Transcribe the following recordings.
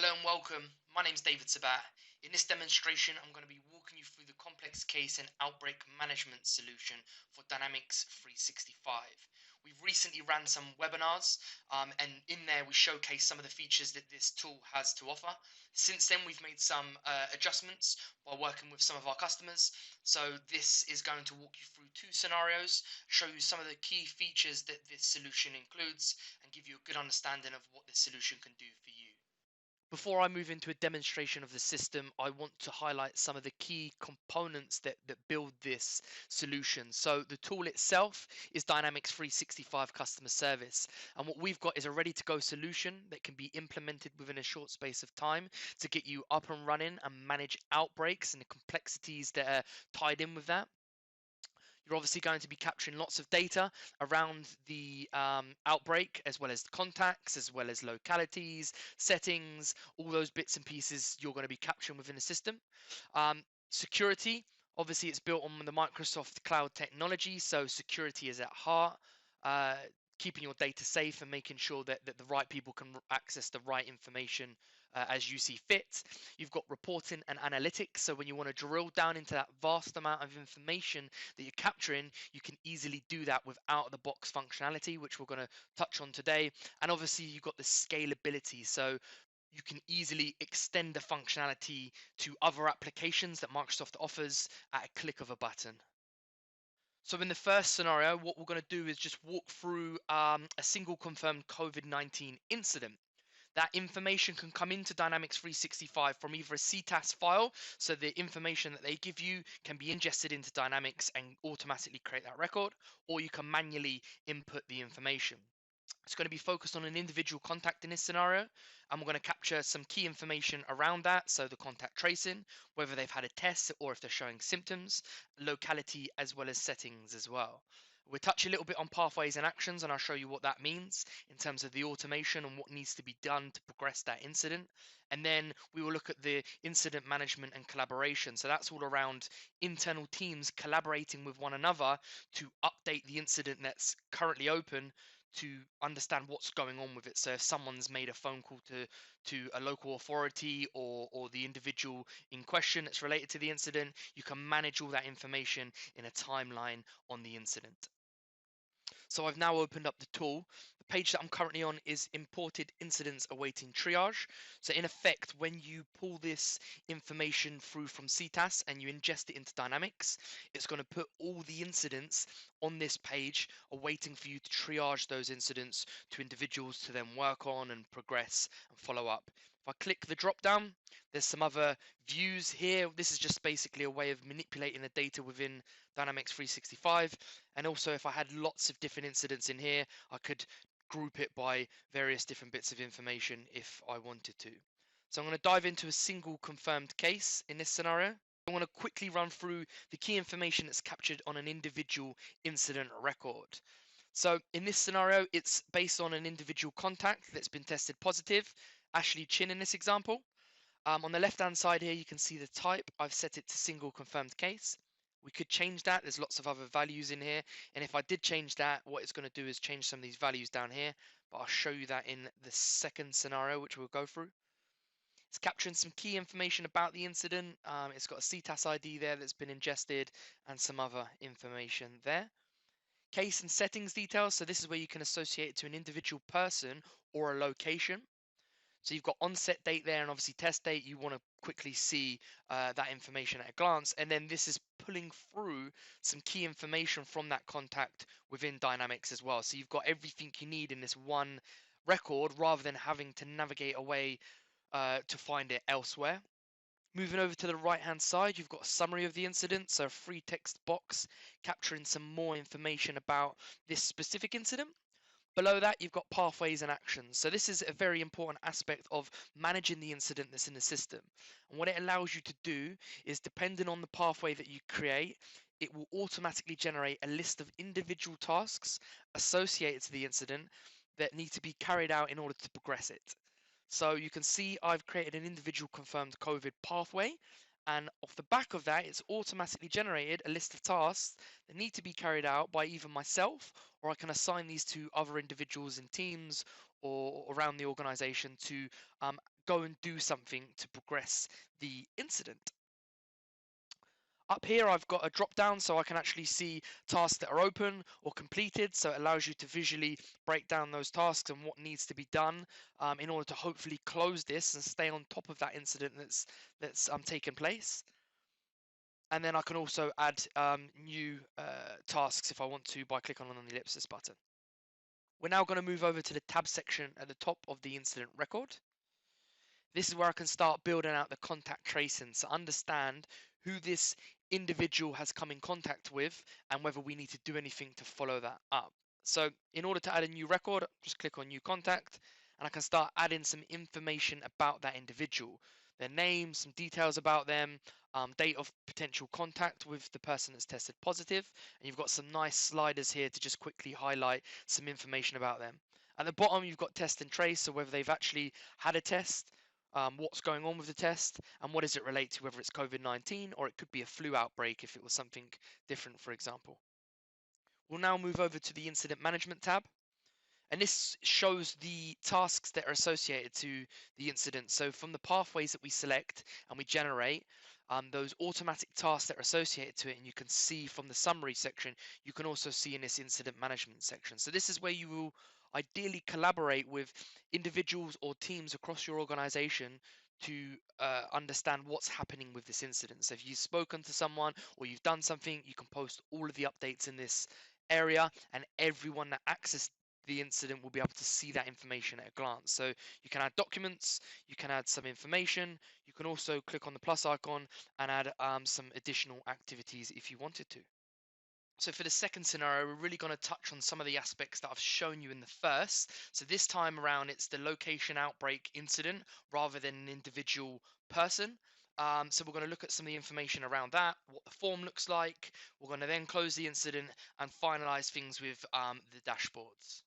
Hello and welcome. My name is David Sabat. In this demonstration, I'm going to be walking you through the complex case and outbreak management solution for Dynamics 365. We've recently ran some webinars, and in there we showcase some of the features that this tool has to offer. Since then, we've made some adjustments while working with some of our customers. So this is going to walk you through two scenarios, show you some of the key features that this solution includes, and give you a good understanding of what this solution can do for you. Before I move into a demonstration of the system, I want to highlight some of the key components that build this solution. So the tool itself is Dynamics 365 Customer Service. And what we've got is a ready-to-go solution that can be implemented within a short space of time to get you up and running and manage outbreaks and the complexities that are tied in with that. You're obviously going to be capturing lots of data around the outbreak, as well as contacts, as well as localities, settings, all those bits and pieces you're going to be capturing within the system. Security, obviously it's built on the Microsoft cloud technology, so security is at heart. Uh, Keeping your data safe and making sure that the right people can access the right information as you see fit. You've got reporting and analytics, so when you want to drill down into that vast amount of information that you're capturing, you can easily do that with out of the box functionality, which we're going to touch on today. And obviously you've got the scalability, so you can easily extend the functionality to other applications that Microsoft offers at a click of a button. So in the first scenario, what we're going to do is just walk through a single confirmed COVID-19 incident. That information can come into Dynamics 365 from either a CTAS file, so the information that they give you can be ingested into Dynamics and automatically create that record, or you can manually input the information. It's going to be focused on an individual contact in this scenario, and we're going to capture some key information around that. So the contact tracing, whether they've had a test or if they're showing symptoms, locality, as well as settings as well. We'll touch a little bit on pathways and actions, and I'll show you what that means in terms of the automation and what needs to be done to progress that incident. And then we will look at the incident management and collaboration. So that's all around internal teams collaborating with one another to update the incident that's currently open to understand what's going on with it. So if someone's made a phone call to a local authority or the individual in question that's related to the incident, you can manage all that information in a timeline on the incident. So I've now opened up the tool. The page that I'm currently on is imported incidents awaiting triage. So in effect, when you pull this information through from CTAS and you ingest it into Dynamics, it's going to put all the incidents on this page awaiting for you to triage those incidents to individuals to then work on and progress and follow up. If I click the drop down, there's some other views here. This is just basically a way of manipulating the data within Dynamics 365. And also, if I had lots of different incidents in here, I could group it by various different bits of information if I wanted to. So I'm going to dive into a single confirmed case in this scenario. I want to quickly run through the key information that's captured on an individual incident record. So in this scenario, it's based on an individual contact that's been tested positive, Ashley Chin in this example. On the left-hand side here, you can see the type. I've set it to single confirmed case. We could change that. There's lots of other values in here. And if I did change that, what it's going to do is change some of these values down here. But I'll show you that in the second scenario, which we'll go through. It's capturing some key information about the incident. It's got a CTAS ID there that's been ingested and some other information there. Case and settings details. So this is where you can associate it to an individual person or a location. So you've got onset date there and obviously test date. You want to quickly see that information at a glance. And then this is pulling through some key information from that contact within Dynamics as well. So you've got everything you need in this one record rather than having to navigate away to find it elsewhere. Moving over to the right hand side, you've got a summary of the incident, so a free text box capturing some more information about this specific incident. Below that, you've got pathways and actions. So this is a very important aspect of managing the incident that's in the system. And what it allows you to do is, depending on the pathway that you create, it will automatically generate a list of individual tasks associated to the incident that need to be carried out in order to progress it. So you can see I've created an individual confirmed COVID pathway, and off the back of that, it's automatically generated a list of tasks that need to be carried out by either myself, or I can assign these to other individuals in teams or around the organization to go and do something to progress the incident. Up here, I've got a drop down so I can actually see tasks that are open or completed. So it allows you to visually break down those tasks and what needs to be done in order to hopefully close this and stay on top of that incident that's taken place. And then I can also add new tasks if I want to by clicking on the ellipsis button. We're now going to move over to the tab section at the top of the incident record. This is where I can start building out the contact tracing to understand who this individual has come in contact with and whether we need to do anything to follow that up. So in order to add a new record, just click on new contact and I can start adding some information about that individual. Their name, some details about them, date of potential contact with the person that's tested positive, and you've got some nice sliders here to just quickly highlight some information about them. At the bottom, you've got test and trace, so whether they've actually had a test, what's going on with the test, and what does it relate to, whether it's COVID-19 or it could be a flu outbreak if it was something different, for example. We'll now move over to the incident management tab. And this shows the tasks that are associated to the incident. So from the pathways that we select and we generate, those automatic tasks that are associated to it, and you can see from the summary section, you can also see in this incident management section. So this is where you will ideally collaborate with individuals or teams across your organization to understand what's happening with this incident. So if you've spoken to someone or you've done something, you can post all of the updates in this area, and everyone that accesses the incident will be able to see that information at a glance. So you can add documents, you can add some information, you can also click on the plus icon and add some additional activities if you wanted to. So for the second scenario, we're really going to touch on some of the aspects that I've shown you in the first. So this time around, it's the location outbreak incident rather than an individual person. So we're going to look at some of the information around that, what the form looks like. We're going to then close the incident and finalize things with the dashboards.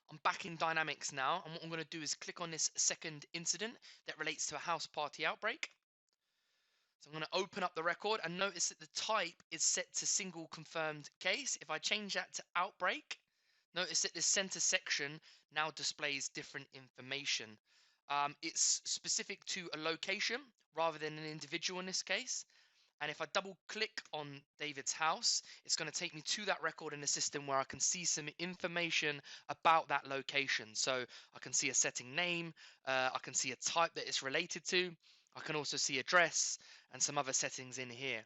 I'm back in Dynamics now, and what I'm going to do is click on this second incident that relates to a house party outbreak. So I'm going to open up the record and notice that the type is set to single confirmed case. If I change that to outbreak, notice that this center section now displays different information. It's specific to a location rather than an individual in this case. And if I double click on David's house, it's going to take me to that record in the system where I can see some information about that location. So I can see a setting name, I can see a type that it's related to, I can also see address and some other settings in here.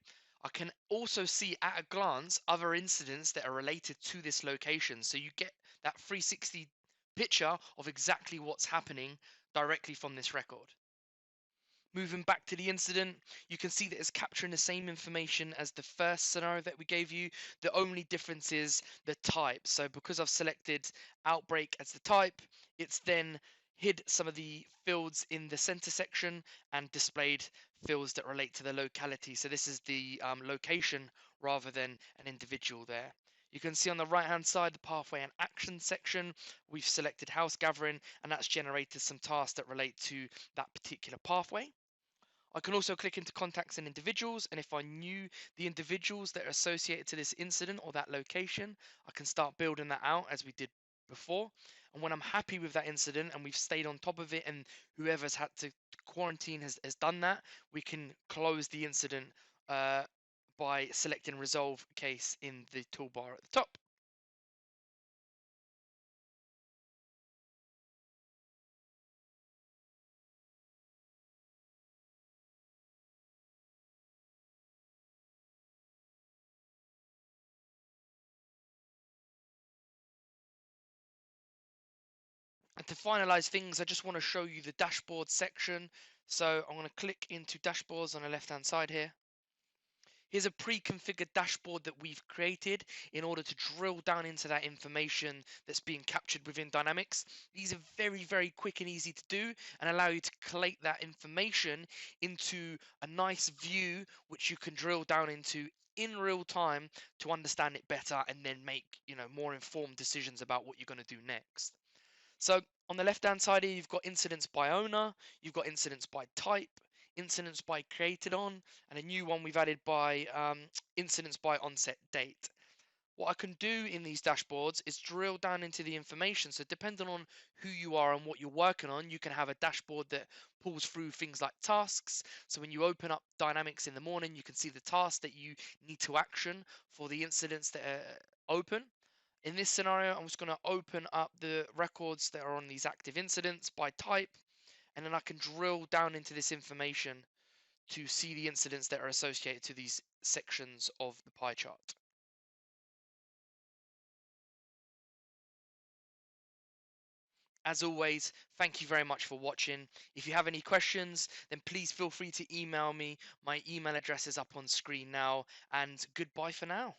I can also see at a glance other incidents that are related to this location. So you get that 360 picture of exactly what's happening directly from this record. Moving back to the incident, you can see that it's capturing the same information as the first scenario that we gave you. The only difference is the type. So because I've selected outbreak as the type, it's then hid some of the fields in the center section and displayed fields that relate to the locality. So this is the location rather than an individual there. You can see on the right hand side the pathway and action section. We've selected house gathering, and that's generated some tasks that relate to that particular pathway. I can also click into contacts and individuals, and if I knew the individuals that are associated to this incident or that location, I can start building that out as we did before. And when I'm happy with that incident and we've stayed on top of it and whoever's had to quarantine has done that, we can close the incident by selecting resolve case in the toolbar at the top. And to finalize things, I just want to show you the dashboard section. So I'm going to click into dashboards on the left hand side here. Here's a pre-configured dashboard that we've created in order to drill down into that information that's being captured within Dynamics. These are very, very quick and easy to do and allow you to collate that information into a nice view which you can drill down into in real time to understand it better and then make, more informed decisions about what you're going to do next. So on the left hand side here, you've got incidents by owner, you've got incidents by type, incidents by created on, and a new one we've added by incidents by onset date. What I can do in these dashboards is drill down into the information. So depending on who you are and what you're working on, you can have a dashboard that pulls through things like tasks. So when you open up Dynamics in the morning, you can see the tasks that you need to action for the incidents that are open. In this scenario, I'm just going to open up the records that are on these active incidents by type, and then I can drill down into this information to see the incidents that are associated to these sections of the pie chart. As always, thank you very much for watching. If you have any questions, then please feel free to email me. My email address is up on screen now, and goodbye for now.